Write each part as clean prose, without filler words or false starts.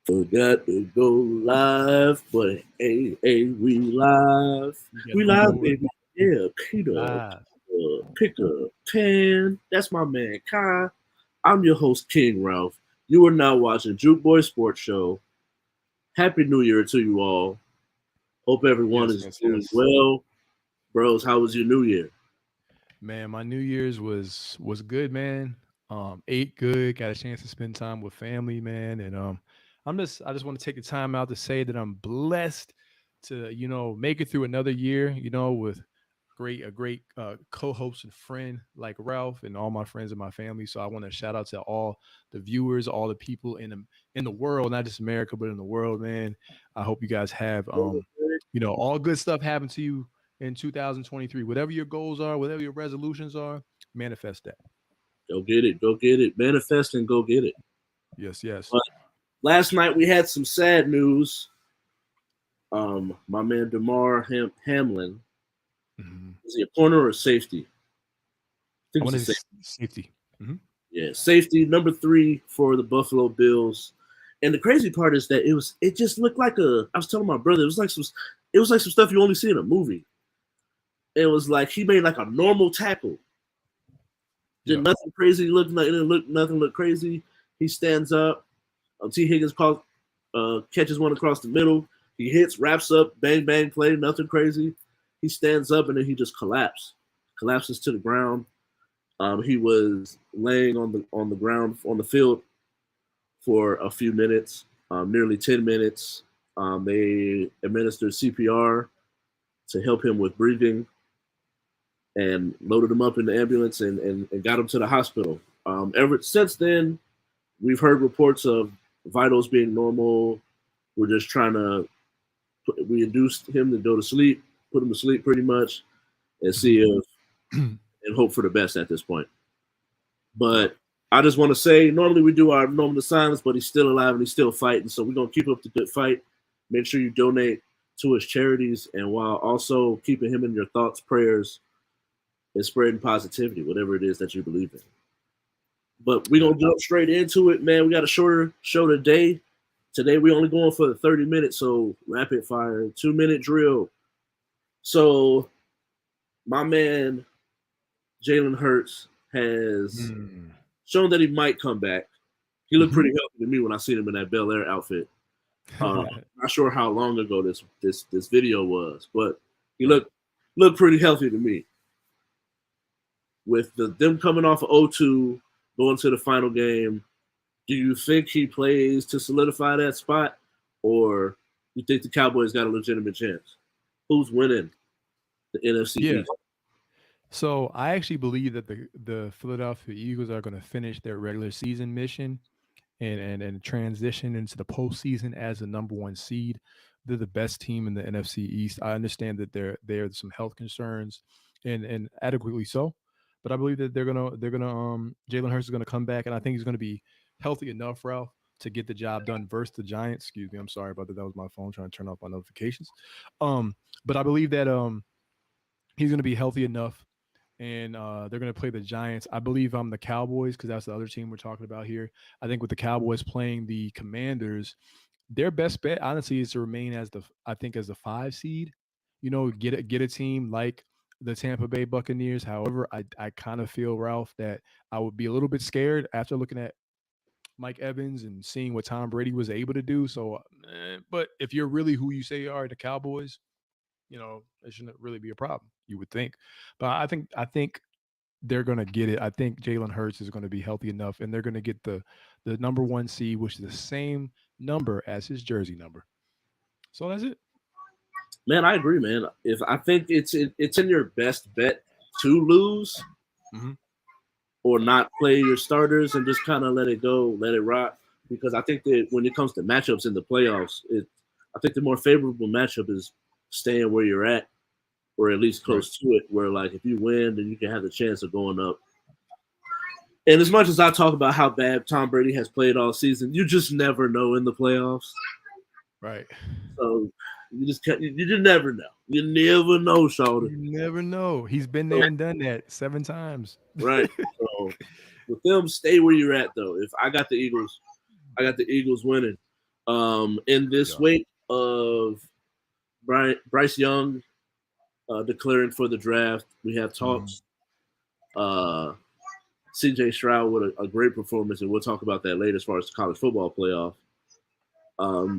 Forgot to go live, but hey, we live. You We gotta live, go baby. Yeah, Peter, live. pick a pen. That's my man, Kai. I'm your host, King Ralph. You are now watching Juke Boy Sports Show. Happy New Year to you all. Hope everyone Yes, is yes, doing yes. well. Bros, how was your New Year? Man, my New Year's was good, man. Ate good, got a chance to spend time with family, man. And I just want to take the time out to say that I'm blessed to, make it through another year, with great co-host and friend like Ralph and all my friends and my family. So I want to shout out to all the viewers, all the people in the world, not just America, but in the world, man. I hope you guys have all good stuff happen to you in 2023. Whatever your goals are, whatever your resolutions are, manifest that. Go get it. Go get it. Manifest and go get it. Yes, yes. But last night we had some sad news. My man Hamlin, Mhm. is he a corner or a safety? I I think it's want a to safety. safety. Hmm. Yeah, safety number 3 for the Buffalo Bills. And the crazy part is that it just looked like a. I was telling my brother it was like some stuff you only see in a movie. It was like he made like a normal tackle, did Yeah. nothing crazy. Looked like it didn't look nothing look crazy. He stands up. T Higgins catches one across the middle. He hits, wraps up, bang bang play, nothing crazy. He stands up and then he just collapses to the ground. He was laying on the ground on the field for a few minutes, nearly 10 minutes. They administered CPR to help him with breathing and loaded him up in the ambulance and got him to the hospital. Ever since then, we've heard reports of vitals being normal. We're just trying to we induced him to go to sleep, put him to sleep pretty much, and see Hmm. if and hope for the best at this point. Yep. But I just want to say, normally we do our moment of silence, but he's still alive and he's still fighting. So we're gonna keep up the good fight. Make sure you donate to his charities, and while also keeping him in your thoughts, prayers, and spreading positivity, whatever it is that you believe in. But we're Yeah. gonna jump straight into it, man. We got a shorter show today. Today we only going for the 30 minutes, so rapid fire, 2 minute drill. So my man Jalen Hurts has Mm. shown that he might come back. He looked Hmm. pretty healthy to me when I seen him in that Bel Air outfit. Not sure how long ago this video was, but he Right. looked pretty healthy to me. With them coming off of 0-2, going to the final game, do you think he plays to solidify that spot, or you think the Cowboys got a legitimate chance? Who's winning the NFC Yeah. East? So I actually believe that the Philadelphia Eagles are going to finish their regular season mission and transition into the postseason as the number one seed. They're the best team in the NFC East. I understand that there's some health concerns and adequately so, but I believe that they're gonna Jalen Hurts is gonna come back and I think he's gonna be healthy enough, Ralph, to get the job done versus the Giants. Excuse me, I'm sorry about that. That was my phone trying to turn off my notifications. But I believe that he's gonna be healthy enough and they're going to play the Giants. I believe the Cowboys because that's the other team we're talking about here. I think with the Cowboys playing the Commanders, their best bet honestly is to remain as the 5 seed. Get a team like the Tampa Bay Buccaneers. However, I kind of feel, Ralph, that I would be a little bit scared after looking at Mike Evans and seeing what Tom Brady was able to do. So, but if you're really who you say you are, the Cowboys, it shouldn't really be a problem. You would think, but I think they're going to get it. I think Jalen Hurts is going to be healthy enough, and they're going to get the number one seed, which is the same number as his jersey number. So that's it. Man, I agree, man. If I think it's in your best bet to lose Hmm. or not play your starters and just kind of let it go, let it rock. Because I think that when it comes to matchups in the playoffs, I think the more favorable matchup is staying where you're at, or at least Right. close to it. Where like if you win, then you can have the chance of going up. And as much as I talk about how bad Tom Brady has played all season, you just never know in the playoffs. Right. So you just never know. You never know, Shawty. You never know. He's been So there and done that 7 times. right. So with them, stay where you're at though. If I got the Eagles, I got the Eagles winning. In this Yeah. wake of Bryce Young declaring for the draft, we have Mm-hmm. talks. Uh, CJ Stroud with a great performance, and we'll talk about that later as far as the college football playoff.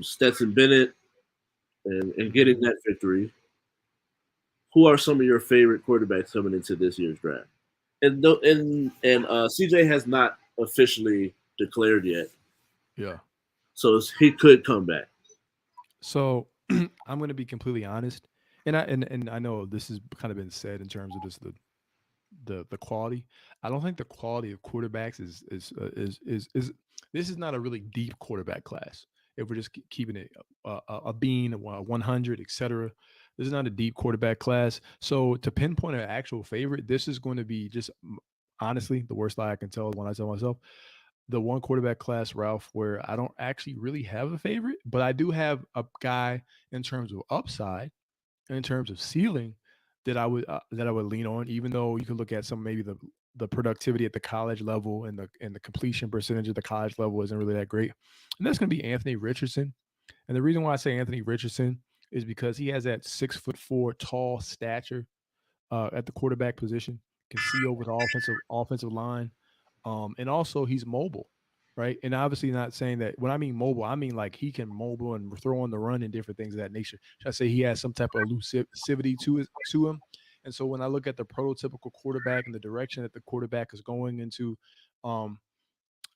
Stetson Bennett and Mm-hmm. getting that victory. Who are some of your favorite quarterbacks coming into this year's draft? And CJ has not officially declared yet, Yeah. so he could come back. So I'm going to be completely honest, and I know this has kind of been said in terms of just the quality. I don't think the quality of quarterbacks is this is not a really deep quarterback class. If we're just keeping it a bean, a 100, etc. This is not a deep quarterback class. So to pinpoint an actual favorite, this is going to be just honestly the worst lie I can tell when I tell myself the one quarterback class, Ralph, where I don't actually really have a favorite, but I do have a guy in terms of upside, in terms of ceiling, that I would lean on. Even though you could look at some maybe the productivity at the college level and the completion percentage at the college level isn't really that great, and that's going to be Anthony Richardson. And the reason why I say Anthony Richardson is because he has that 6'4" tall stature at the quarterback position, can see over the offensive line, and also he's mobile, right? And obviously, not saying that when I mean mobile, I mean like he can mobile and throw on the run and different things of that nature. Should I say he has some type of elusivity to him? And so when I look at the prototypical quarterback and the direction that the quarterback is going into, um,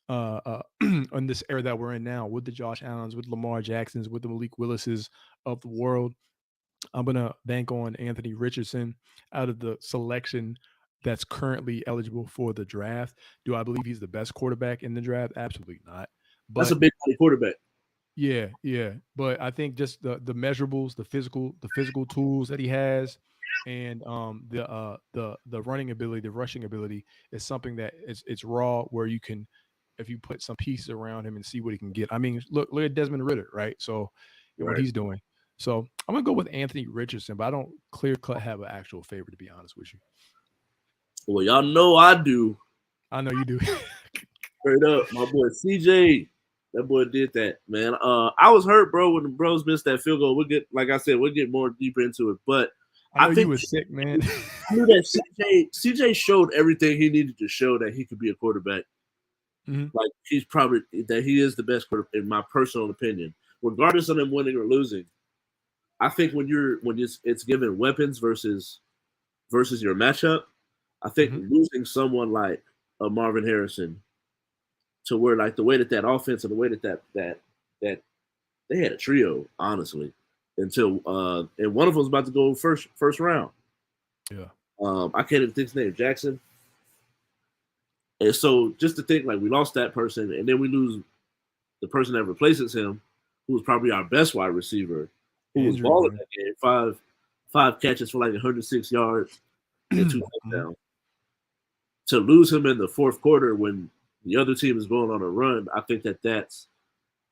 in this era that we're in now, with the Josh Allens, with Lamar Jacksons, with the Malik Willises of the world, I'm gonna bank on Anthony Richardson out of the selection that's currently eligible for the draft. Do I believe he's the best quarterback in the draft? Absolutely not. That's a But big body quarterback. yeah, yeah. But I think just the measurables, the physical tools that he has, and the running ability, the rushing ability is something that it's raw where you can if you put some pieces around him and see what he can get. I mean, look at Desmond Ritter, right? So and what Right. he's doing. So I'm gonna go with Anthony Richardson, but I don't clear cut have an actual favorite to be honest with you. Well, y'all know I do. I know you do. Straight up, my boy CJ. That boy did that, man. I was hurt, bro, when the bros missed that field goal. We'll get, like I said, we'll get more deeper into it. But I I know you think was sick, man. I knew that CJ showed everything he needed to show that he could be a quarterback. Hmm. Like he's probably that he is the best quarterback in my personal opinion, regardless of them winning or losing. I think when it's given weapons versus your matchup, I think Hmm. losing someone like a Marvin Harrison to where like the way that offense and the way that they had a trio, honestly, until and one of them was about to go first round. Yeah. I can't even think his name, Jackson. And so just to think like we lost that person and then we lose the person that replaces him, who was probably our best wide receiver, who was Injury, balling man. that game, five catches for like 106 yards and two Mhm. touchdowns. To lose him in the fourth quarter when the other team is going on a run, I think that's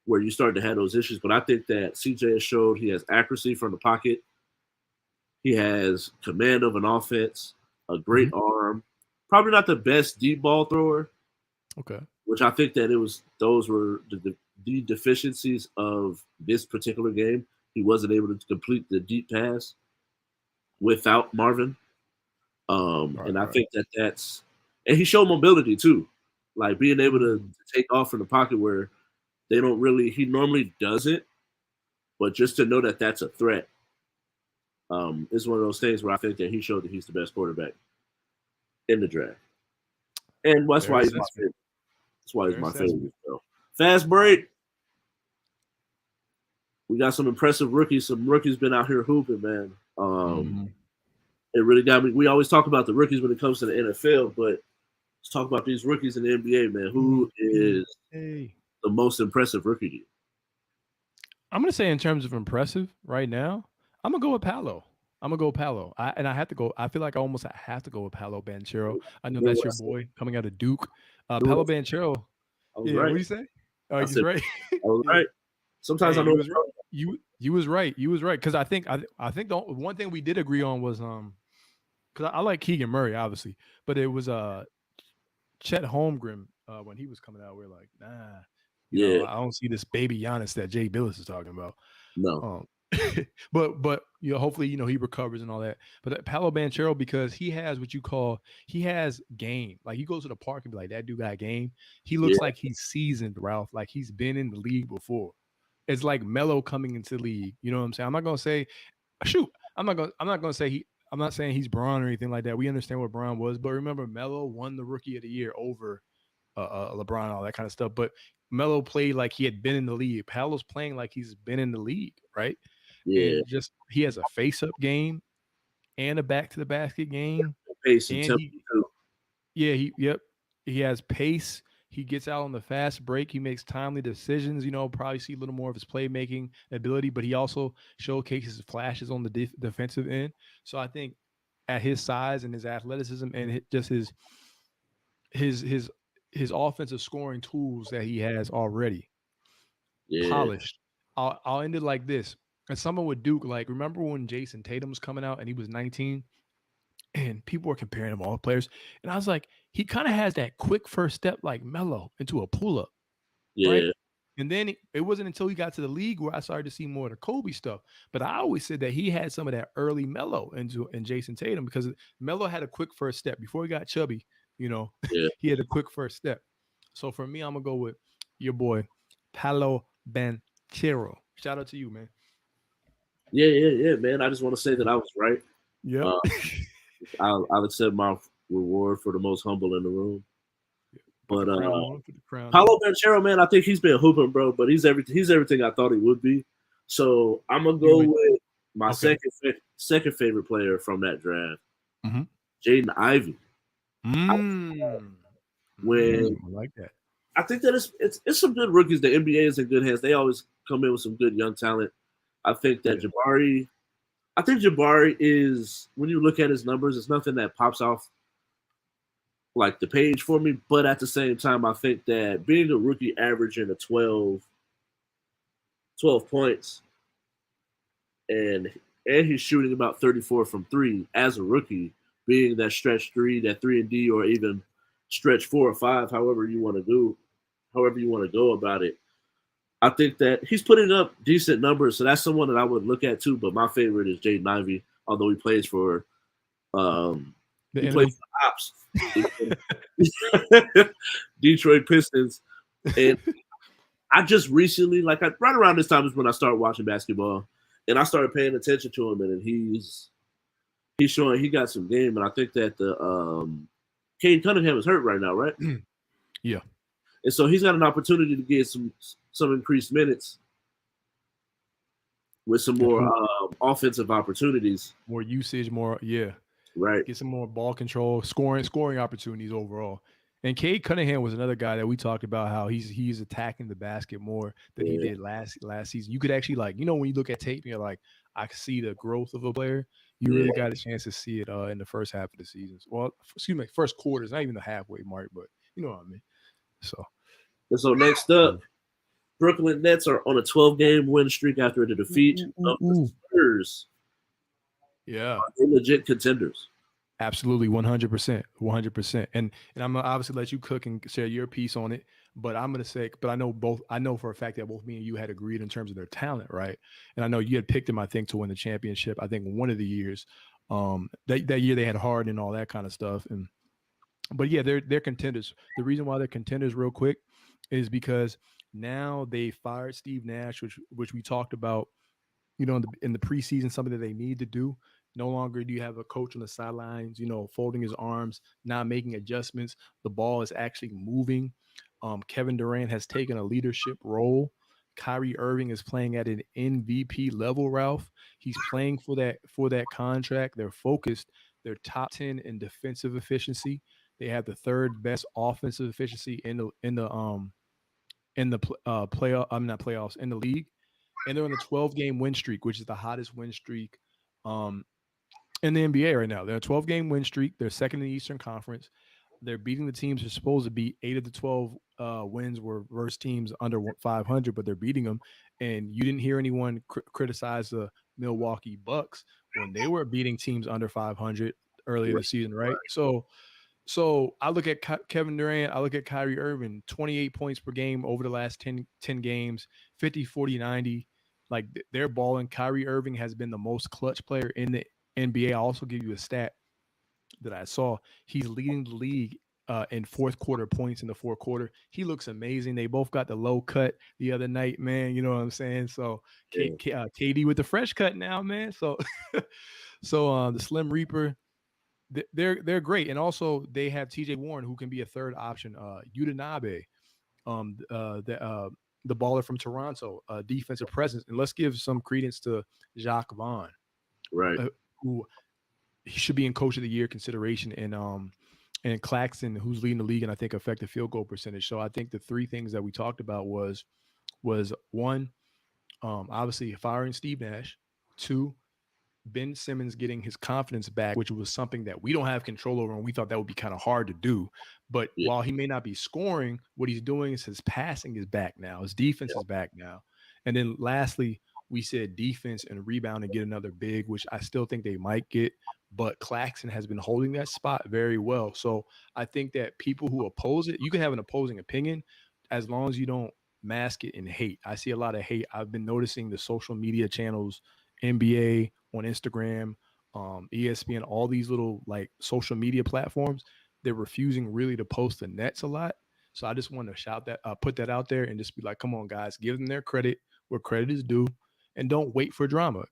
where you start to have those issues. But I think that CJ has showed he has accuracy from the pocket. He has command of an offense, a great Mhm. arm. Probably not the best deep ball thrower, Okay. which I think that those were the deficiencies of this particular game. He wasn't able to complete the deep pass without Marvin, Right, and I right. think and he showed mobility too, like being able to Mm. take off from the pocket where they don't really. He normally does it, but just to know that that's a threat is one of those things where I think that he showed that he's the best quarterback in the draft, and that's Fair why he's my assessment. favorite. That's why he's Fair my assessment. favorite. So. Fast break. We got some impressive rookies. Some rookies been out here hooping, man. Mhm. It really got me. We always talk about the rookies when it comes to the NFL, but let's talk about these rookies in the NBA, man. Who is Hey. the most impressive rookie to you? I'm gonna say in terms of impressive right now, I'm gonna go with Palo. I'm gonna go with Palo. I have to go. I feel like I almost have to go with Palo Banchero. I know Knew that's what I your said. boy coming out of Duke. Knew Palo what Banchero. I was Yeah, what right. do you say? Oh, I he's said right. I was Yeah. right. Sometimes Hey, I know you what was I'm right. talking about. You was right. You was right because I think the one thing we did agree on was because I like Keegan Murray obviously, but it was Chet Holmgren when he was coming out. We are like, nah. You know, Yeah. I don't see this baby Giannis that Jay Billis is talking about. No. Um, but you know, hopefully, you know, he recovers and all that. But Paolo Banchero, because he has what you call he has game. Like he goes to the park and be like, that dude got game. He Yeah. looks like he's seasoned, Ralph. Like he's been in the league before. It's like Melo coming into the league. You know what I'm saying? I'm not gonna say shoot. I'm not gonna say he. I'm not saying he's Braun or anything like that. We understand what Braun was, but remember, Melo won the Rookie of the Year over LeBron, all that kind of stuff. But Melo played like he had been in the league. Paolo's playing like he's been in the league, right? Yeah. And just he has a face-up game and a back-to-the-basket game, Pace and and tempo too. he has pace. He gets out on the fast break. He makes timely decisions. You know, probably see a little more of his playmaking ability, but he also showcases flashes on the defensive end. So I think at his size and his athleticism and just his his his offensive scoring tools that he has already Yeah. polished. I'll end it like this. And someone with Duke, like remember when Jason Tatum was coming out and he was 19 and people were comparing him to all players. And I was like, he kind of has that quick first step like Melo into a pull-up, right? Yeah. And then it wasn't until he got to the league where I started to see more of the Kobe stuff. But I always said that he had some of that early Melo in Jason Tatum because Melo had a quick first step before he got chubby. You know, Yeah. he had a quick first step. So for me, I'm gonna go with your boy Paolo Banchero. Shout out to you, man. Yeah, man. I just want to say that I was right. Yep. Uh, I'll accept my reward for the most humble in the room. Put the But crown on. Put the crown Paulo on. Banchero, man, I think he's been hooping, bro. But he's everything I thought he would be. So I'm gonna You go would with my okay. second favorite player from that draft, Mm-hmm. Jaden Ivey. Mm. When I like that. I think that it's some good rookies. The NBA is in good hands. They always come in with some good young talent. I think that Yeah. Jabari is, when you look at his numbers, it's nothing that pops off like the page for me. But at the same time, I think that being a rookie averaging a 12 points and he's shooting about 34 from three as a rookie, being that stretch three, that 3 and D, or even stretch 4 or 5, however you want to go about it. I think that he's putting up decent numbers, so that's someone that I would look at too. But my favorite is Jaden Ivey, although he plays for The he plays enemy. for the Ops, Detroit Pistons, and I just recently, right around this time is when I started watching basketball, and I started paying attention to him, and he's showing he got some game, and I think that the Cade Cunningham is hurt right now, right? Yeah. And so he's got an opportunity to get some increased minutes with some more offensive opportunities, More usage, more right? get some more ball control, scoring opportunities overall. And Cade Cunningham was another guy that we talked about how he's attacking the basket more than he Yeah, did last season. You could actually when you look at tape, you're like, I can see the growth of a player. You yeah. really got a chance to see it in the first half of the season. Well, excuse me, first quarters, not even the halfway mark, but you know what I mean. So And so next up, Brooklyn Nets are on a 12-game win streak after the defeat of the Spurs. yeah. They're legit contenders. Absolutely, 100%, 100%. And I'm gonna obviously let you cook and share your piece on it. But I'm gonna say, but I know for a fact that both me and you had agreed in terms of their talent, right? And I know you had picked them, I think, to win the championship. I think one of the years, that year they had Harden and all that kind of stuff. And but yeah, they're contenders. The reason why they're contenders, real quick, is because now they fired Steve Nash, which we talked about in the preseason, something that they need to do. No longer do you have a coach on the sidelines, folding his arms, not making adjustments. The ball is actually moving. Kevin Durant has taken a leadership role. Kyrie Irving is playing at an MVP level, Ralph. He's playing for that contract. They're focused. They're top 10 in defensive efficiency. They have the third best offensive efficiency in the playoff. I'm not playoffs in the league, and they're on a 12-game win streak, which is the hottest win streak um, in the NBA right now. They're a 12-game win streak. They're second in the Eastern Conference. They're beating the teams they're supposed to beat. 8 of the 12 wins were versus teams under 500, but they're beating them. And you didn't hear anyone criticize the Milwaukee Bucks when they were beating teams under 500 earlier this season, right? So So I look at Kevin Durant, I look at Kyrie Irving, 28 points per game over the last 10 games, 50, 40, 90. Like they're balling. Kyrie Irving has been the most clutch player in the NBA. I'll also give you a stat that I saw. He's leading the league in fourth quarter points in the fourth quarter. He looks amazing. They both got the low cut the other night, man. You know what I'm saying? So KD with the fresh cut now, man. So so the Slim Reaper, they're great, and also they have TJ Warren who can be a third option. Udanabe, um, uh, the uh, the baller from Toronto, defensive presence, and let's give some credence to Jacques Vaughn, Right. who he should be in Coach of the Year consideration, and Claxton, who's leading the league, and I think effective field goal percentage. So I think the three things that we talked about was one, obviously firing Steve Nash, two, Ben Simmons getting his confidence back, which was something that we don't have control over, and we thought that would be kind of hard to do. But Yeah. while he may not be scoring, what he's doing is his passing is back now. His defense is back now. And then lastly, we said defense and rebound and get another big, which I still think they might get. But Claxton has been holding that spot very well. So I think that people who oppose it, you can have an opposing opinion as long as you don't mask it in hate. I see a lot of hate. I've been noticing the social media channels, NBA on Instagram, ESPN, all these little like social media platforms, they're refusing really to post the Nets a lot. So I just want to shout that, put that out there, and just be like, come on, guys, give them their credit where credit is due, and don't wait for drama.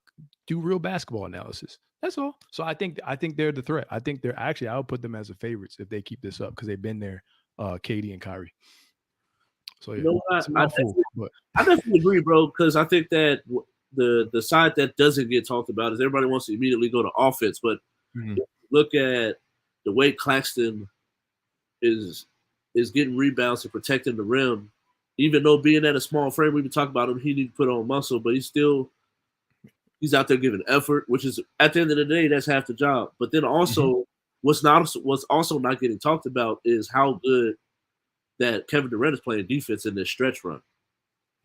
Do real basketball analysis. That's all. So I think they're the threat. I think they're actually, I'll put them as the favorites if they keep this up because they've been there, KD and Kyrie. So yeah, You know what? it's a mouthful, but I definitely agree, bro, because I think that the side that doesn't get talked about is everybody wants to immediately go to offense, but look at the way Claxton is getting rebounds and protecting the rim. Even though being at a small frame, we been talking about him, he need to put on muscle, but he's out there giving effort, which is at the end of the day, that's half the job. But then also, what's also not getting talked about is how good that Kevin Durant is playing defense in this stretch run.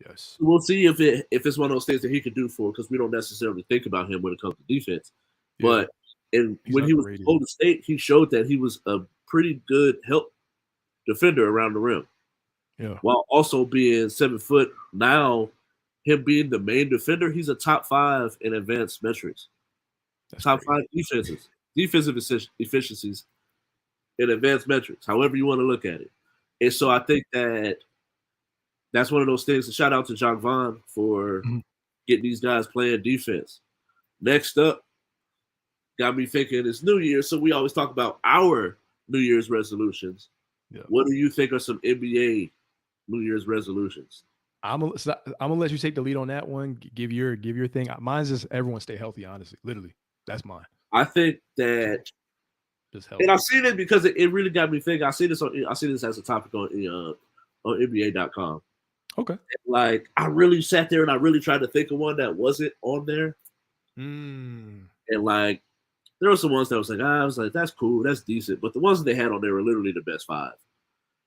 yes, We'll see if it's one of those things that he could do for, because we don't necessarily think about him when it comes to defense. Yeah. But when he was underrated. at Golden State, he showed that he was a pretty good help defender around the rim, Yeah, while also being 7 foot. Now, him being the main defender, he's a top 5 in advanced metrics. that's Top crazy. 5 defensive efficiencies in advanced metrics, however you want to look at it. And so I think that's one of those things. A shout out to Jacques Vaughn for Mhm. getting these guys playing defense. Next up, got me thinking it's New Year, so we always talk about our New Year's resolutions. Yeah. What do you think are some NBA New Year's resolutions? I'm gonna let you take the lead on that one. Give your thing. Mine's just everyone stay healthy. Honestly, literally, that's mine. I think that, Just and healthy. I've seen it because it really got me thinking. I see this as a topic on NBA.com. Okay. Like, I really sat there and I really tried to think of one that wasn't on there. Mm. And like, there were some ones that I was like, that's cool, that's decent. But the ones that they had on there were literally the best 5.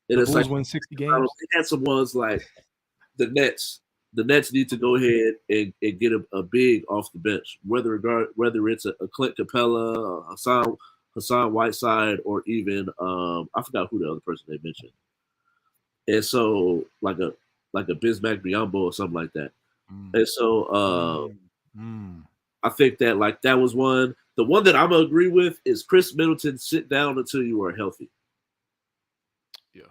And The it's Bulls like, win 60 they games. had some ones like the Nets. The Nets need to go ahead and get a big off the bench, whether it's a Clint Capella, Hassan Whiteside, or even I forgot who the other person they mentioned. And so like a Bismack Biyombo or something like that. And so I think that like that was one. The one that I'm gonna agree with is Chris Middleton. Sit down until you are healthy. Yeah.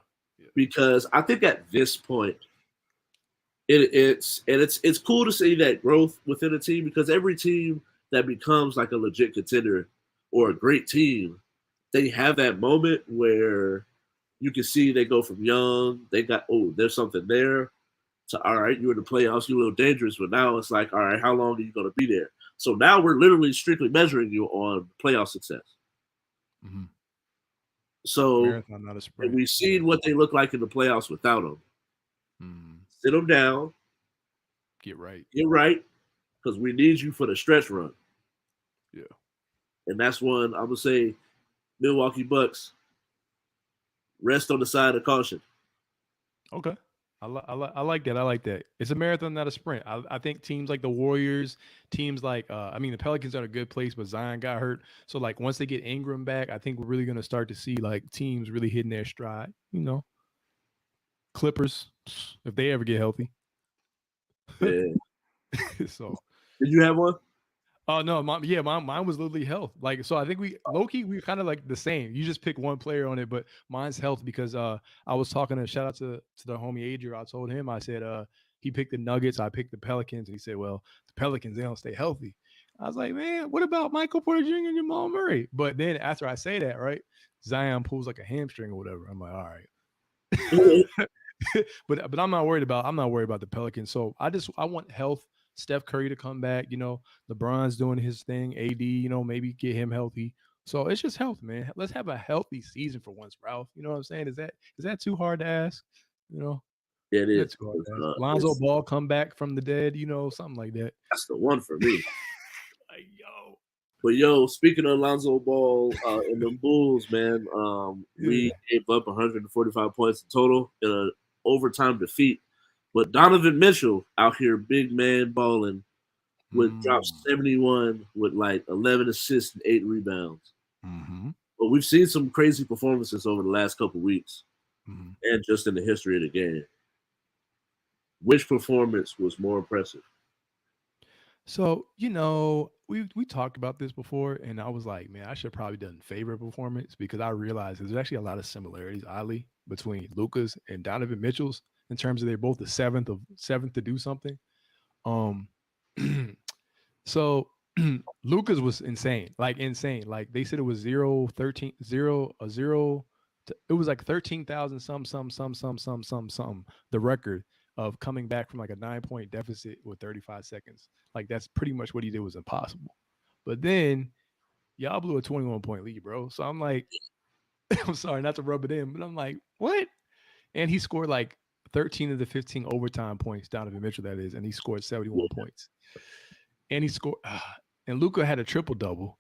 Because I think at this point, it's cool to see that growth within a team, because every team that becomes like a legit contender or a great team, they have that moment where you can see they go from young, they got, there's something there, to, all right, you're in the playoffs, you're a little dangerous, but now it's like, all right, how long are you going to be there? So now we're literally strictly measuring you on playoff success. Mm-hmm. So Marathon, not a sprint. we've seen what they look like in the playoffs without them. Sit them down. Get right. Get right, because we need you for the stretch run. Yeah. And that's one I'm going to say, Milwaukee Bucks, rest on the side of caution. Okay. I like that. I like that. It's a marathon, not a sprint. I think teams like the Warriors, teams like the Pelicans are in a good place, but Zion got hurt. So like once they get Ingram back, I think we're really gonna start to see like teams really hitting their stride. Clippers, if they ever get healthy. Yeah. So Did you have one? oh no, mine was literally health. Like, so I think we low key we kind of like the same. You just pick one player on it, but mine's health because I was talking to shout out to the homie Adrian. I told him I said he picked the Nuggets, I picked the Pelicans, and he said, well, the Pelicans they don't stay healthy. I was like, man, what about Michael Porter Jr. and Jamal Murray? But then after I say that, right, Zion pulls like a hamstring or whatever. I'm like, all right. but I'm not worried about the Pelicans. So I want health. Steph Curry to come back. LeBron's doing his thing. AD, maybe get him healthy. So it's just health, man. Let's have a healthy season for once, Ralph. You know what I'm saying? Is that too hard to ask? You know, Yeah, it is. that's too hard to ask. Lonzo Ball come back from the dead. Something like that. That's the one for me. Like, yo. But speaking of Lonzo Ball and the Bulls, man, we gave up 145 points in total in an overtime defeat. But Donovan Mitchell out here, big man balling, would drop 71 with like 11 assists and 8 rebounds. Mm-hmm. But we've seen some crazy performances over the last couple of weeks, and just in the history of the game. Which performance was more impressive? So, we talked about this before, and I was like, man, I should probably done favorite performance because I realized there's actually a lot of similarities, oddly, between Luka's and Donovan Mitchell's in terms of they're both the seventh to do something. Um, so Luka's was insane, like insane. Like they said it was 0, 13, 0, a 0. It was like 13,000 some the record of coming back from like a 9-point deficit with 35 seconds. Like that's pretty much what he did was impossible. But then y'all blew a 21-point lead, bro. So I'm like, I'm sorry not to rub it in, but I'm like, what? And he scored like 13 of the 15 overtime points, Donovan Mitchell, that is, and he scored 71 points. And he scored, and Luka had a triple double.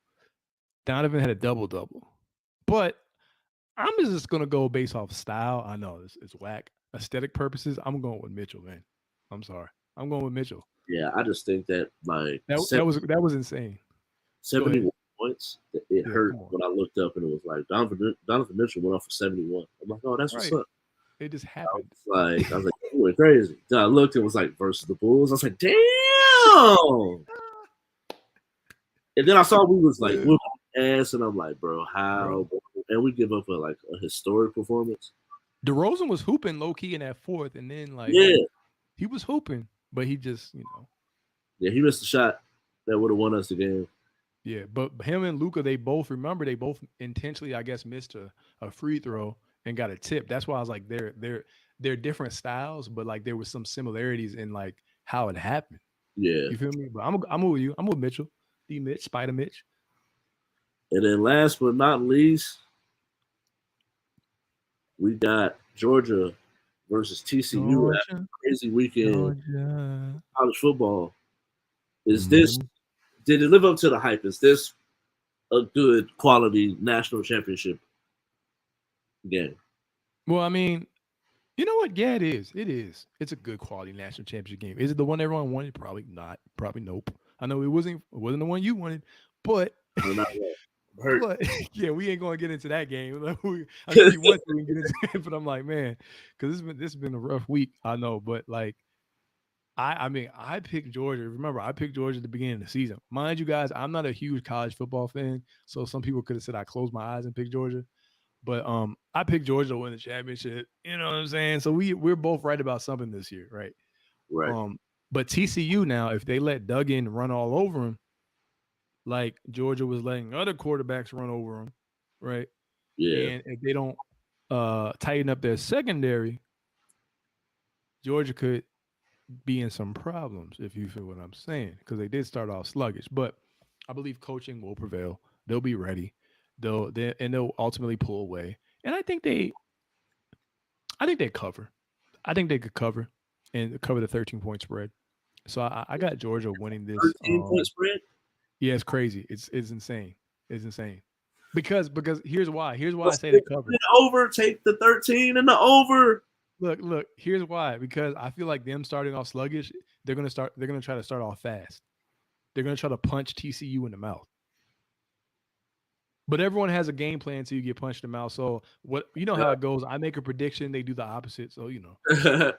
Donovan had a double double. But I'm just gonna go based off style. I know it's whack. Aesthetic purposes, I'm going with Mitchell, man. I'm sorry. I'm going with Mitchell. Yeah, I just think that like That was insane. 71 points, it hurt come on. when I looked up and it was like Donovan Mitchell went off for 71. I'm like, oh, that's what's up. It just happened. I was like, you went crazy. Then I looked, it was like versus the Bulls. I was like, damn. And then I saw we was like whooping ass, and I'm like, bro, how? And we give up a historic performance. DeRozan was hooping low key in that fourth, and then he was hooping, but he just yeah, he missed a shot that would have won us the game. Yeah, but him and Luka, they both intentionally, I guess, missed a free throw and got a tip. That's why I was like, they're different styles, but like there was some similarities in like how it happened. Yeah, you feel me? But I'm with you. I'm with Mitchell, D Mitch, Spider Mitch. And then last but not least, we got Georgia versus TCU. Crazy weekend. College football. Is this? Did it live up to the hype? Is this a good quality national championship game? Well, I mean, you know what? Yeah, it is. It is. It's a good quality national championship game. Is it the one everyone wanted? Probably not. Probably nope. I know it wasn't the one you wanted, but but yeah, we ain't gonna get into that game. I know you want to get into it, but I'm like, man, because this has been a rough week. I know, but like, I picked Georgia. Remember, I picked Georgia at the beginning of the season. Mind you, guys, I'm not a huge college football fan, so some people could have said I closed my eyes and picked Georgia. But I picked Georgia to win the championship. You know what I'm saying? So we're both right about something this year, right? Right. But TCU now, if they let Duggan run all over him, like Georgia was letting other quarterbacks run over him, right? Yeah. And if they don't tighten up their secondary, Georgia could be in some problems, if you feel what I'm saying, because they did start off sluggish. But I believe coaching will prevail. They'll be ready. They'll ultimately pull away. And I think they cover. I think they could cover and cover the 13-point spread. So I got Georgia winning this. 13-point spread? Yeah, it's crazy. It's insane. It's insane. Because here's why. Here's why I say they cover. Over, take the 13 and the over. Look. Here's why. Because I feel like them starting off sluggish, they're gonna start. They're gonna try to start off fast. They're gonna try to punch TCU in the mouth. But everyone has a game plan until you get punched in the mouth. So what you know how it goes. I make a prediction, they do the opposite. So you know. I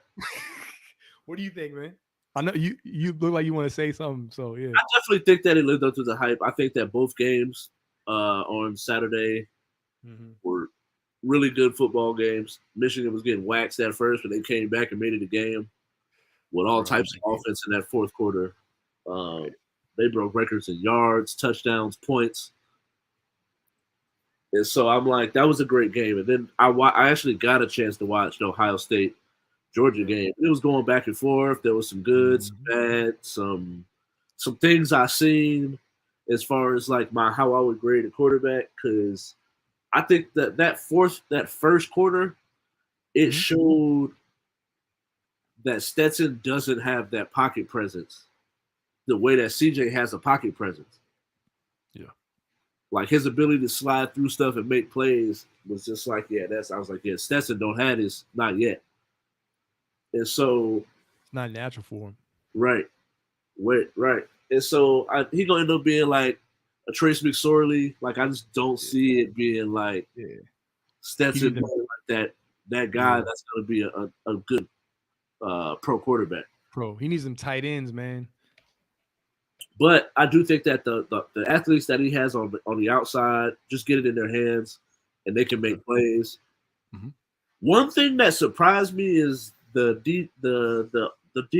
What do you think, man? I know you look like you want to say something. So yeah. definitely think that it lived up to the hype. I think that both games on Saturday Mm-hmm. were really good football games. Michigan was getting waxed at first, but they came back and made it a game with all Bro, types of offense in that fourth quarter. They broke records in yards, touchdowns, points. And so I'm like, that was a great game. And then I actually got a chance to watch the Ohio State Georgia game. It was going back and forth. There was some good, some bad, some things I seen as far as like how I would grade a quarterback. Because I think that first quarter, it showed that Stetson doesn't have that pocket presence the way that CJ has a pocket presence. Yeah. Like his ability to slide through stuff and make plays was just like, I was like, Stetson don't have this, not yet. And so It's not natural for him. right. And so he gonna end up being like a Trace McSorley. Like I just don't see it being like Stetson like that guy that's gonna be a good pro quarterback. He needs some tight ends, man. But I do think that the athletes that he has on the outside just get it in their hands and they can make plays. Mm-hmm. One thing that surprised me is the D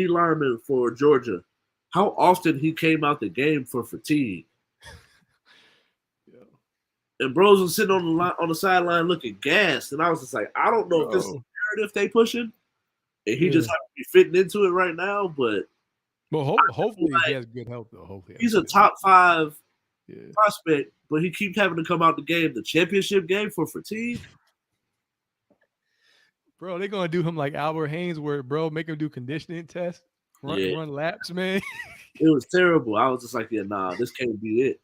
lineman for Georgia, how often he came out the game for fatigue. And bros was sitting on the sideline looking gassed, and I was just like, I don't know if this is the narrative they pushing, and he just happens to be fitting into it right now. But hopefully he has good health though. Hopefully he's a top 5 prospect, but he keeps having to come out the championship game for fatigue. Bro, they're gonna do him like Albert Haynes, where make him do conditioning tests, run laps, man. It was terrible. I was just like, nah, this can't be it.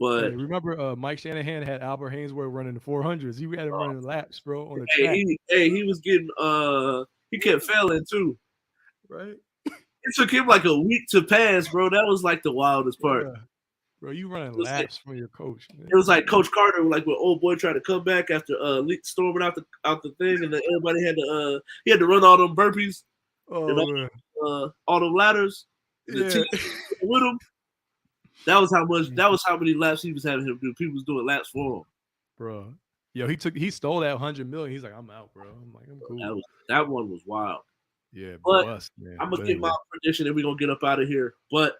But remember, Mike Shanahan had Albert Haynesworth running the 400s. He had him running laps, bro, on the track. He was getting he kept failing too. Right. It took him like a week to pass, bro. That was like the wildest part. Bro, you running laps from your coach. Man. It was like Coach Carter, like when old boy tried to come back after storming out the thing, and then everybody had to run all them burpees, all them ladders, with him. That was how many laps he was having him do. People was doing laps for him. Bro. Yo, he stole that 100 million. He's like, I'm out, bro. I'm like, I'm cool. That one was wild. Yeah, but bust, man. I'm gonna get my prediction and we're gonna get up out of here. But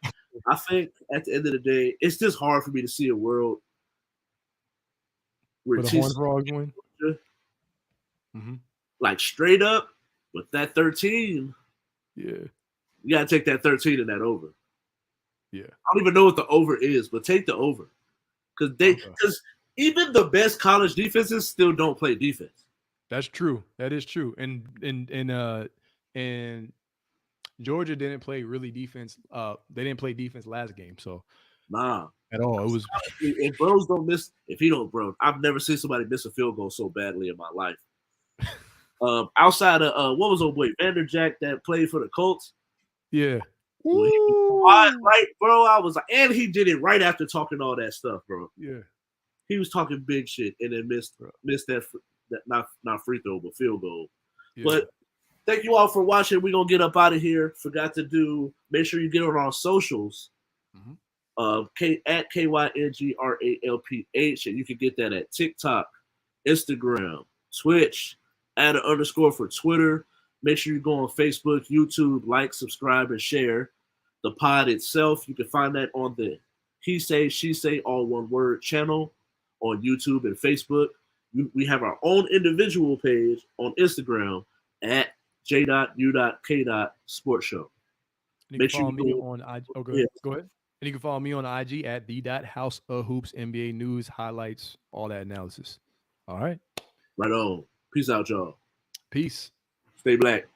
I think at the end of the day, it's just hard for me to see a world where the Horned Frogs win. Like straight up with that 13. Yeah. You gotta take that 13 and that over. Yeah. I don't even know what the over is, but take the over. Because even the best college defenses still don't play defense. That's true. That is true. And Georgia didn't play really defense. They didn't play defense last game, so at all. It was if bros don't miss. If he don't, bro, I've never seen somebody miss a field goal so badly in my life. Outside of what was old boy Vanderjack that played for the Colts? Yeah. Right, bro. I was like, and he did it right after talking all that stuff, bro. Yeah. He was talking big shit and then missed that not free throw, but field goal. Yeah. But thank you all for watching. We're gonna get up out of here. Forgot to make sure you get on our socials. At KYNGRALPH, and you can get that at TikTok, Instagram, Twitch, add an underscore for Twitter. Make sure you go on Facebook, YouTube, like, subscribe, and share. The pod itself, you can find that on the He Say, She Say, all one word channel on YouTube and Facebook. We have our own individual page on Instagram at J.U.K. Sports Show. Make sure you follow me on IG. Oh, go ahead. And you can follow me on IG at the.House of Hoops, NBA news, highlights, all that analysis. All right. Right on. Peace out, y'all. Peace. Stay black.